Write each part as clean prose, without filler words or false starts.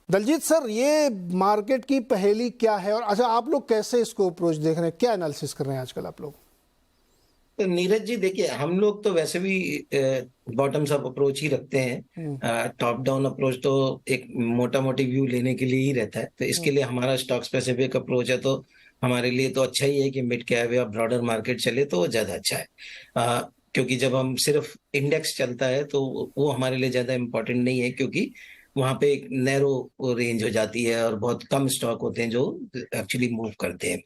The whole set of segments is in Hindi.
दलजीत सर, ये मार्केट की पहेली क्या है? और अच्छा, आप लोग कैसे इसको अप्रोच देख रहे हैं, क्या एनालिसिस कर रहे हैं आजकल आप लोग? तो नीरज जी देखिए, हम लोग तो वैसे भी बॉटम्स अप अप्रोच ही रखते हम्म। हैं। टॉप डाउन अप्रोच तो एक मोटा मोटी व्यू लेने के लिए ही रहता है, तो इसके हम्म। लिए हमारा स्टॉक स्पेसिफिक अप्रोच है। तो हमारे लिए तो अच्छा ही है कि मिड कैप या ब्रॉडर मार्केट चले तो वो ज्यादा अच्छा है। क्योंकि जब हम सिर्फ इंडेक्स चलता है तो वो हमारे लिए ज्यादा इम्पोर्टेंट नहीं है, क्योंकि वहां पे एक नैरो रेंज हो जाती है और बहुत कम स्टॉक होते हैं जो एक्चुअली मूव करते हैं।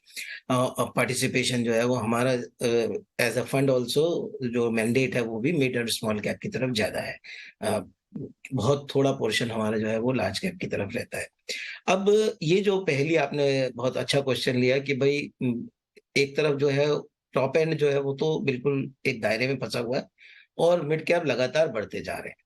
पार्टिसिपेशन जो है वो हमारा एज अ फंड ऑल्सो, जो मैंडेट है वो भी मिड और स्मॉल कैप की तरफ ज्यादा है। अ, बहुत थोड़ा पोर्शन हमारा जो है वो लार्ज कैप की तरफ रहता है। अब ये जो पहली आपने बहुत अच्छा क्वेश्चन लिया कि भाई एक तरफ जो है टॉप एंड जो है वो तो बिल्कुल एक दायरे में फंसा हुआ है और मिड कैप लगातार बढ़ते जा रहे हैं।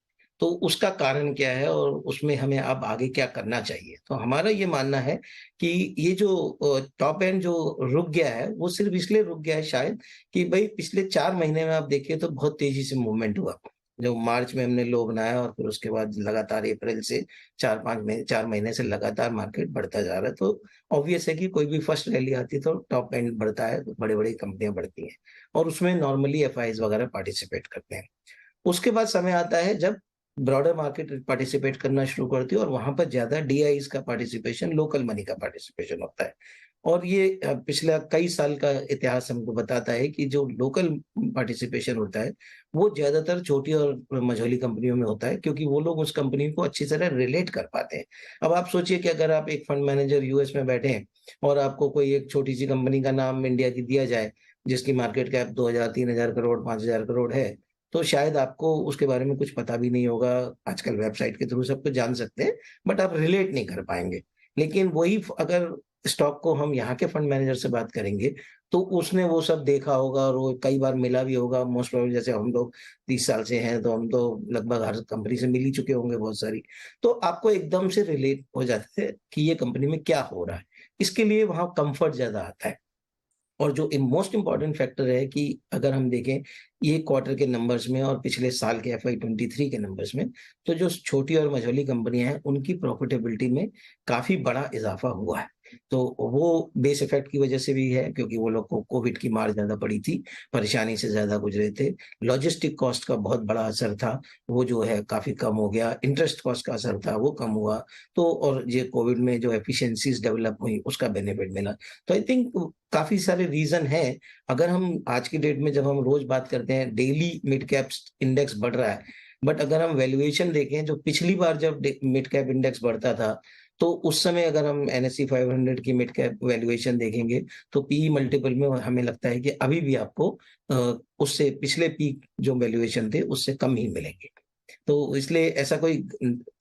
तो उसका कारण क्या है और उसमें हमें अब आगे क्या करना चाहिए? तो हमारा ये मानना है कि ये जो टॉप एंड जो रुक गया है, वो सिर्फ इसलिए रुक गया है शायद कि भई पिछले 4 महीने में आप देखिए तो बहुत तेज़ी से मूवमेंट हुआ। जो मार्च में हमने लो बनाया और फिर उसके बाद लगातार अप्रैल से 4 महीने से लगातार मार्केट बढ़ता जा रहा है। तो ऑब्वियस है कि कोई भी फर्स्ट रैली आती है तो टॉप एंड बढ़ता है, तो बड़ी-बड़ी कंपनियाँ बढ़ती हैं और उसमें नॉर्मली एफआईज़ वगैरह पार्टिसिपेट करते हैं। उसके बाद समय आता है जब ब्रॉडर मार्केट पार्टिसिपेट करना शुरू करती है और वहां पर ज्यादा डीआईज का पार्टिसिपेशन, लोकल मनी का पार्टिसिपेशन होता है। और ये पिछला कई साल का इतिहास हमको बताता है कि जो लोकल पार्टिसिपेशन होता है वो ज्यादातर छोटी और मझोली कंपनियों में होता है, क्योंकि वो लोग उस कंपनी को अच्छी तरह रिलेट कर पाते हैं। अब आप सोचिए कि अगर आप एक फंड मैनेजर यूएस में बैठे हैं और आपको कोई एक छोटी सी कंपनी का नाम इंडिया की दिया जाए, जिसकी मार्केट कैप 2000 3000 करोड़ 5000 करोड़ है, तो शायद आपको उसके बारे में कुछ पता भी नहीं होगा। आजकल वेबसाइट के थ्रू सब कुछ जान सकते हैं, बट आप रिलेट नहीं कर पाएँगे। लेकिन वही अगर स्टॉक को हम यहाँ के फंड मैनेजर से बात करेंगे, तो उसने वो सब देखा होगा और वो कई बार मिला भी होगा। मोस्ट प्रोबेबली जैसे हम लोग 30 साल से हैं, तो हम तो लगभग हर कंपनी से मिल ही चुके होंगे बहुत सारी। तो आपको एकदम से रिलेट हो जाता है कि ये कंपनी में क्या हो रहा है। इसके लिए वहाँ कम्फर्ट ज़्यादा आता है। और जो मोस्ट इम्पोर्टेंट फैक्टर है कि अगर हम देखें ये क्वार्टर के नंबर्स में और पिछले साल के एफआई 23 के नंबर्स में, तो जो छोटी और मझोली कंपनियां हैं उनकी प्रॉफिटेबिलिटी में काफी बड़ा इजाफा हुआ है। तो वो बेस इफेक्ट की वजह से भी है, क्योंकि वो लोग को कोविड की मार ज्यादा पड़ी थी, परेशानी से ज्यादा गुजरे थे। लॉजिस्टिक कॉस्ट का बहुत बड़ा असर था, वो जो है काफी कम हो गया। इंटरेस्ट कॉस्ट का असर था, वो कम हुआ। तो और ये कोविड में जो एफिशिएंसीज डेवलप हुई उसका बेनिफिट मिला। तो आई थिंक काफ़ी सारे रीज़न हैं। अगर हम आज की डेट में जब हम रोज़ बात करते हैं, डेली मिड कैप इंडेक्स बढ़ रहा है। बट अगर हम वैल्यूएशन देखें, जो पिछली बार जब मिड कैप इंडेक्स बढ़ता था, तो उस समय अगर हम एनएसई 500 की मिड कैप वैल्यूएशन देखेंगे, तो पीई मल्टीपल में हमें लगता है कि अभी भी आपको उससे पिछले पीक जो वैल्यूएशन थे, उससे कम ही मिलेंगे। तो इसलिए ऐसा कोई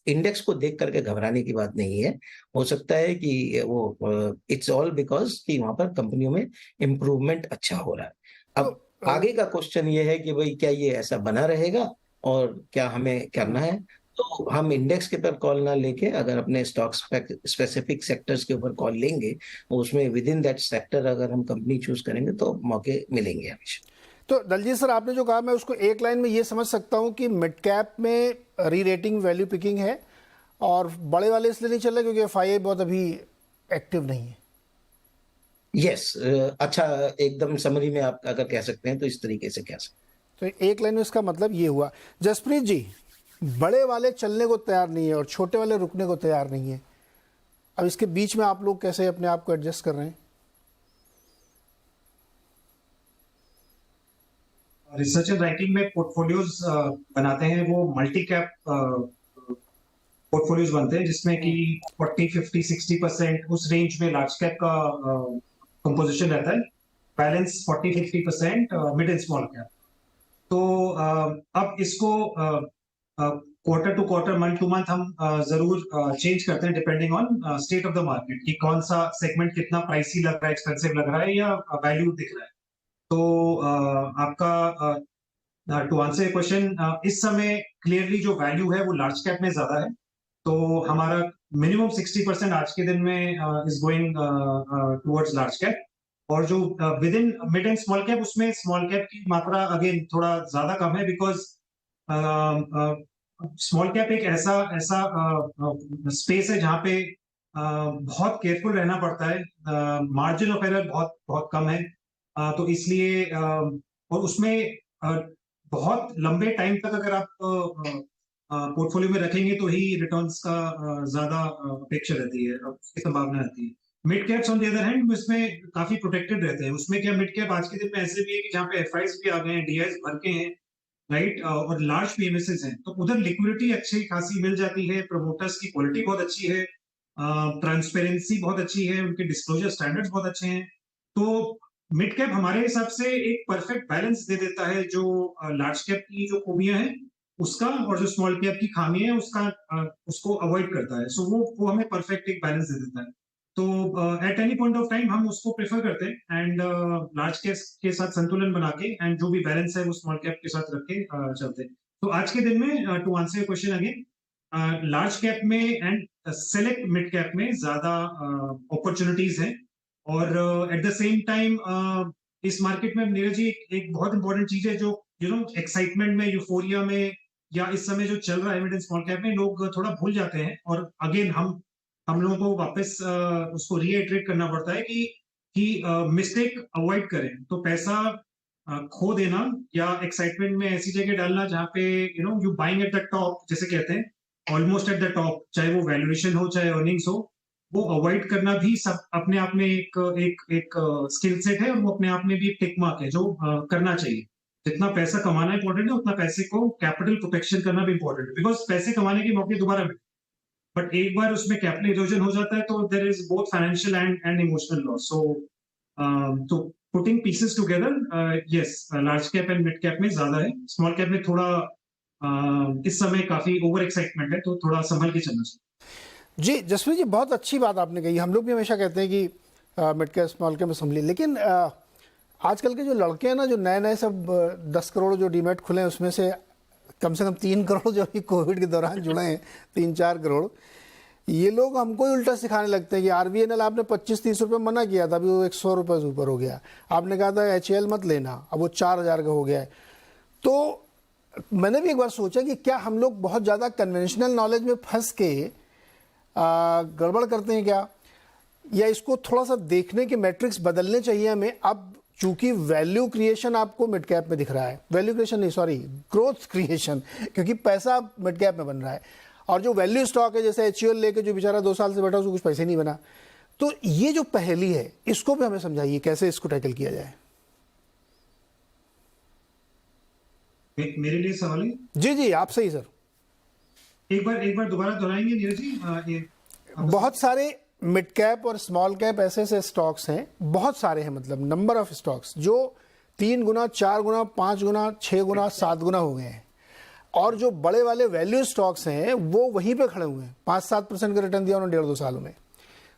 इंडेक्स को देख करके घबराने की बात नहीं है। हो सकता है कि वो इट्स ऑल बिकॉज़ कि वहाँ पर कंपनियों में इम्प्रूवमेंट अच्छा हो रहा है। तो अब आगे का क्वेश्चन ये है कि भई क्या ये ऐसा बना रहेगा और क्या हमें करना है? तो हम इंडेक्स के ऊपर कॉल ना लेके अगर अपने स्टॉक स्पेसिफिक सेक्टर्स के ऊपर कॉल लेंगे, उसमें विदिन दैट सेक्टर अगर हम कंपनी चूज़ करेंगे तो मौके मिलेंगे हमेशा। तो दलजीत सर, आपने जो कहा मैं उसको एक लाइन में ये समझ सकता हूँ कि मिड कैप में री रेटिंग वैल्यू पिकिंग है, और बड़े वाले इसलिए नहीं चल रहे क्योंकि एफआईआई बहुत अभी एक्टिव नहीं है। यस, अच्छा, एकदम समरी में आप अगर कह सकते हैं तो इस तरीके से कह सकते तो एक लाइन में इसका मतलब ये हुआ। जसप्रीत जी, बड़े वाले चलने को तैयार नहीं है और छोटे वाले रुकने को तैयार नहीं है। अब इसके बीच में आप लोग कैसे अपने आप को एडजस्ट कर रहे हैं? रिसर्च एंड राइटिंग में पोर्टफोलियोज बनाते हैं, वो मल्टी कैप पोर्टफोलियोज बनते हैं जिसमें कि 40 50 60% उस रेंज में लार्ज कैप का कंपोजिशन रहता है। Balance 40 50% mid and small cap. तो अब इसको quarter to quarter, month to month हम जरूर चेंज करते हैं depending on state of the market, कि कौन सा सेगमेंट कितना प्राइसी लग रहा है, एक्सपेंसिव लग रहा है या वैल्यू दिख रहा है। तो आपका टू आंसर क्वेश्चन, इस समय क्लियरली जो वैल्यू है वो लार्ज कैप में ज्यादा है। तो हमारा मिनिमम 60% आज के दिन में is going towards large cap. और जो with in mid and small cap, उसमें स्मॉल कैप की मात्रा अगेन थोड़ा ज्यादा कम है, बिकॉज स्मॉल कैप एक ऐसा ऐसा स्पेस है जहाँ पे बहुत केयरफुल रहना पड़ता है, मार्जिन ऑफ एरर बहुत बहुत कम है, तो इसलिए और उसमें बहुत लंबे टाइम तक अगर आप पोर्टफोलियो में रखेंगे तो ही रिटर्न्स का ज्यादा अपेक्षा रहती है, उसकी संभावना रहती है। Mid caps on the other hand इसमें काफी प्रोटेक्टेड रहते हैं। उसमें क्या, मिड कैप आज के दिन में ऐसे भी है कि जहाँ पे एफआईज भी आ गए हैं, डीआईज भर के हैं, राइट, और लार्ज पीएमएसएस हैं, तो उधर लिक्विडिटी अच्छी खासी मिल जाती है, प्रमोटर्स की क्वालिटी बहुत अच्छी है, ट्रांसपेरेंसी बहुत अच्छी है, उनके डिस्क्लोजर स्टैंडर्ड्स बहुत अच्छे हैं। तो मिड कैप हमारे हिसाब से एक परफेक्ट बैलेंस दे देता है, जो लार्ज कैप की जो खूबियां हैं उसका और जो स्मॉल कैप की खामी है उसका, उसको अवॉइड करता है। सो वो हमें परफेक्ट एक बैलेंस दे देता है। तो at any point of time हम उसको प्रेफर करते हैं, एंड लार्ज कैप के साथ संतुलन बना के, एंड जो भी बैलेंस है वो स्मॉल कैप के साथ रख के चलते हैं। तो आज के दिन में to answer your question again, large cap में एंड सेलेक्ट मिड कैप में ज्यादा अपॉर्चुनिटीज हैं, और एट द सेम टाइम इस मार्केट में नीरज जी एक बहुत इंपॉर्टेंट चीज है, जो एक्साइटमेंट में, यूफोरिया में, या इस समय जो चल रहा है मिड एंड स्मॉल कैप में, लोग थोड़ा भूल जाते हैं, और अगेन हम लोगों को वापस उसको रीइटरेट करना पड़ता है कि मिस्टेक अवॉइड करें। तो पैसा खो देना या एक्साइटमेंट में ऐसी जगह डालना जहाँ पे you buying at the top, जैसे कहते हैं, ऑलमोस्ट एट द टॉप, चाहे वो वैल्यूएशन हो चाहे अर्निंग्स हो, वो अवॉइड करना भी सब अपने आप में एक स्किल सेट है, और वो अपने आप में भी एक टिक मार्क है जो करना चाहिए। जितना पैसा कमाना इंपॉर्टेंट है, उतना पैसे को कैपिटल प्रोटेक्शन करना भी इंपॉर्टेंट है, बिकॉज पैसे कमाने के मौके दोबारा मिलते, बट एक बार उसमें कैपिटल इरोजन हो जाता है तो there is both financial and emotional loss. So putting pieces together, yes, large cap and mid cap में ज्यादा है, स्मॉल कैप में थोड़ा इस समय काफी ओवर एक्साइटमेंट है, तो थोड़ा संभल के चलना चाहिए। जी जसवीर जी, बहुत अच्छी बात आपने कही। हम लोग भी हमेशा कहते हैं कि मिड कैप स्मॉल कैप में संभली, लेकिन आजकल के जो लड़के हैं ना, जो नए नए सब 10 करोड़ जो डीमेट खुले हैं, उसमें से कम 3 करोड़ जो अभी कोविड के दौरान जुड़े हैं, 3-4 करोड़, ये लोग हमको ही उल्टा सिखाने लगते हैं कि आरबीएनएल आपने 25-30 रुपये मना किया था, अभी वो 100 रुपये से ऊपर हो गया। आपने कहा था एचएएल मत लेना, अब वो 4000 का हो गया है। तो मैंने भी एक बार सोचा कि क्या हम लोग बहुत ज़्यादा कन्वेंशनल नॉलेज में फंस के गड़बड़ करते हैं क्या, या इसको थोड़ा सा देखने के मैट्रिक्स बदलने चाहिए हमें। अब चूंकि वैल्यू क्रिएशन आपको मिड कैप में दिख रहा है, वैल्यू क्रिएशन नहीं, सॉरी, ग्रोथ क्रिएशन, क्योंकि पैसा मिड कैप में बन रहा है, और जो वैल्यू स्टॉक है जैसे एचयूएल लेके जो बेचारा 2 साल से बैठा उसको कुछ पैसे नहीं बना। तो ये जो पहेली है इसको भी हमें समझाइए, कैसे इसको टैकल किया जाए। मेरे लिए सवाल है? जी जी, आपसे ही सर। एक बार दोबारा दोहराएंगे नीरज जी? बहुत सारे मिड कैप और स्मॉल कैप ऐसे ऐसे स्टॉक्स हैं, बहुत सारे हैं, मतलब नंबर ऑफ स्टॉक्स जो 3 गुना, 4 गुना, 5 गुना, 6 गुना, 7 गुना हो गए हैं, और जो बड़े वाले वैल्यू स्टॉक्स हैं वो वहीं पे खड़े हुए हैं। 5-7% का रिटर्न दिया उन्होंने 1.5-2 सालों में।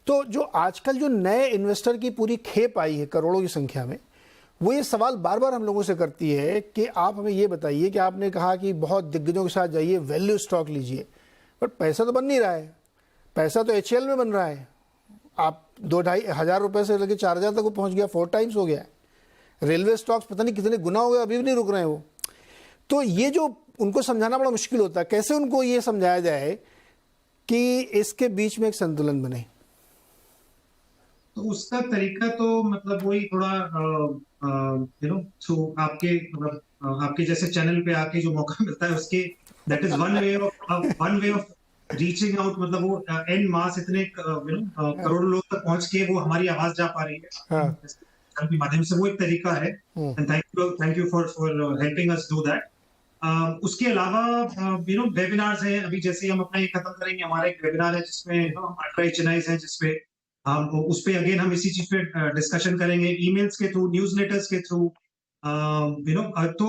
तो जो आजकल जो नए इन्वेस्टर की पूरी खेप आई है करोड़ों की संख्या में, वो ये सवाल बार बार हम लोगों से करती है कि आप हमें ये बताइए कि आपने कहा कि बहुत दिग्गजों के साथ जाइए, वैल्यू स्टॉक लीजिए, बट पैसा तो बन नहीं रहा है। पैसा तो एचएएल में बन रहा है, आप 2-2.5 हज़ार रुपये से लेकर 4,000 तक वो पहुंच गया, 4 टाइम्स हो गया। रेलवे स्टॉक्स पता नहीं कितने गुना हो गए, अभी भी नहीं रुक रहे हैं वो। तो ये जो उनको समझाना बड़ा मुश्किल होता है, कैसे उनको ये समझाया जाए कि इसके बीच में एक संतुलन बने। तो उसका तरीका तो मतलब वही थोड़ा थ्रू आपके मतलब आपके जैसे चैनल पे आके जो मौका मिलता है उसके, that is one way of reaching out. मतलब वो एंड मास इतने करोड़ों लोग तक पहुंच के वो हमारी आवाज जा पा रही है के माध्यम से, वो एक तरीका है। And thank you for helping us do that. उसके अलावा वेबिनार्स हैं, अभी जैसे हम अपना ये खत्म करेंगे, हमारा एक वेबिनार है जिसमें अल्ट्रा एचएनआईज है, जिसपे हम उस पे अगेन हम इसी चीज पे डिस्कशन करेंगे, ईमेल्स के थ्रू, न्यूज़लेटर्स के थ्रू, तो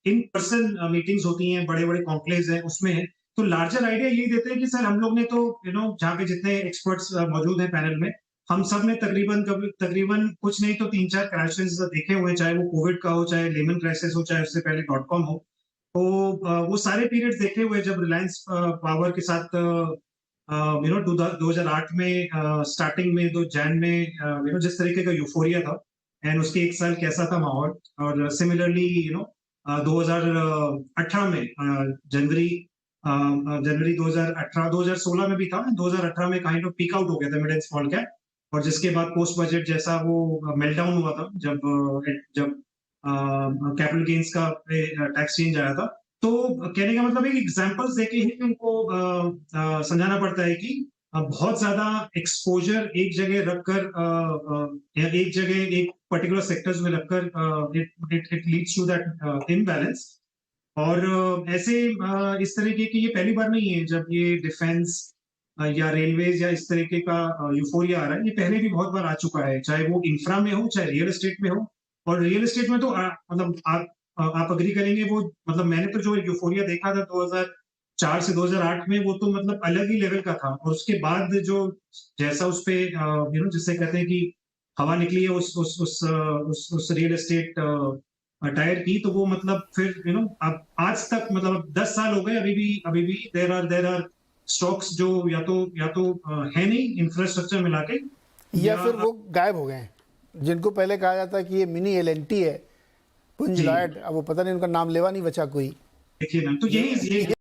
इन पर्सन मीटिंग्स होती हैं, बड़े बड़े कॉन्क्लेव्स हैं, उसमें तो लार्जर आइडिया यही देते हैं कि सर हम लोग ने तो जहाँ पे जितने एक्सपर्ट्स मौजूद हैं पैनल में, हम सब ने तकरीबन कुछ नहीं तो 3-4 क्रैशेस देखे हुए, चाहे वो कोविड का हो, चाहे लेमन क्राइसिस हो, चाहे उससे पहले .com हो। तो वो सारे पीरियड्स देखे हुए, जब रिलायंस पावर के साथ 2008 में स्टार्टिंग में 2 जैन में जिस तरीके का यूफोरिया था, एंड उसके 1 साल कैसा था माहौल, और सिमिलरली 2018 में जनवरी 2018 2016 में भी था, 2018 में काइंड ऑफ पीक आउट हो गया था मिड एंड स्मॉल कैप, और जिसके बाद पोस्ट बजट जैसा वो मेल्टडाउन हुआ था जब कैपिटल गेन्स का टैक्स चेंज आया था। तो कहने का मतलब एक एग्जांपल्स देके ही उनको समझाना पड़ता है कि बहुत ज्यादा एक्सपोजर एक जगह रखकर एक जगह एक पर्टिकुलर सेक्टर्स में रखकर it leads to that imbalance. और ऐसे इस तरीके की ये पहली बार नहीं है जब ये डिफेंस या रेलवेज या इस तरीके का यूफोरिया आ रहा है। ये पहले भी बहुत बार आ चुका है, चाहे वो इंफ्रा में हो चाहे रियल एस्टेट में हो। और रियल एस्टेट में तो मतलब आप अग्री करेंगे, वो मतलब मैंने तो जो यूफोरिया देखा था 2004 से 2008 में, वो तो मतलब अलग ही लेवल का था। और उसके बाद जो जैसा उस पे जिससे कहते हैं कि हवा निकली है उस रियल एस्टेट टायर की, तो वो मतलब फिर अब आज तक मतलब 10 साल हो गए, अभी भी देयर आर स्टॉक्स जो या तो है नहीं इंफ्रास्ट्रक्चर मिला के, या फिर वो गायब हो गए हैं, जिनको पहले कहा जाता है कि ये मिनी एलएनटी है, पुंज लॉयड, अब वो पता नहीं उनका नाम लेवा नहीं बचा कोई। देखिए ना, तो यही